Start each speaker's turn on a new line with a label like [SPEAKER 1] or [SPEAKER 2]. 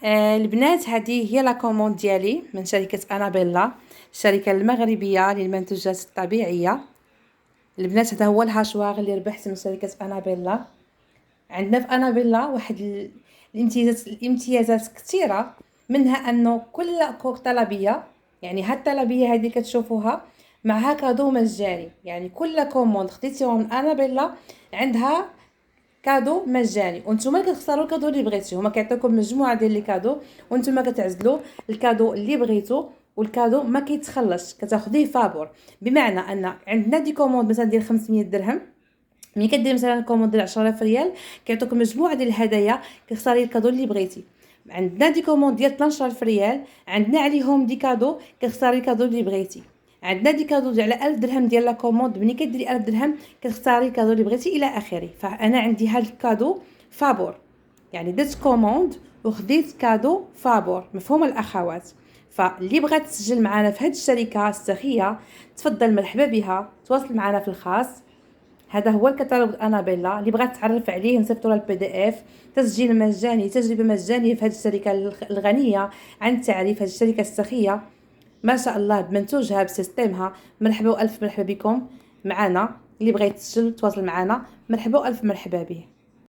[SPEAKER 1] البنات، هذه هي لا كوموند ديالي من شركة أنابيلا، الشركة المغربية للمنتوجات الطبيعية. البنات، هذا هو الهاشواغ اللي ربحت من شركة أنابيلا. عندنا في أنابيلا واحد الامتيازات كثيرة، منها أنه كل كوك طلبية، يعني هاد الطلبية هذه كتشوفوها معها كادو مجاني. يعني كل كوموند خديتيهم من أنابيلا عندها كادو مجاني، وانتم كتختاروا الكادو اللي بغيتي. هما كيعطيوكم مجموعه ديال لي كادو وانتم كتعزلوا الكادو اللي بغيتو، والكادو ما كيتخلصش، كتاخذيه فابور. بمعنى ان عندنا دي كوموند مثلا ديال 500 درهم، ملي كدير مثلا كوموند ديال 10000 ريال كيعطوك مجموعه ديال الهدايا، كتختاري الكادو اللي بغيتي. عندنا دي كوموند ديال 12000 ريال، عندنا عليهم دي كادو، كتختاري الكادو اللي بغيتي. عندنا دي كادو ديال 1000 درهم ديال لا كوموند، ملي كديري 1000 درهم كتختاري الكادو اللي بغيتي الى اخره. فانا عندي هاد الكادو فابور، يعني درت كوموند وخديت كادو فابور، مفهوم الاخوات؟ فاللي بغات تسجل معنا في هاد الشركه السخيه تفضل، مرحبا بها، تواصل معنا في الخاص. هذا هو الكتالوج انابيلا. اللي بغات تعرف عليه نصيفطوا لها البي دي اف. تسجيل مجاني، تجربه مجانيه في هذه الشركه الغنيه عن التعريف، هذه الشركه السخيه ما شاء الله بمنتوجها بسيستمها. مرحبا والف مرحبا بكم معنا. اللي بغى يتسجل تواصل معنا، مرحبا والف مرحبا به.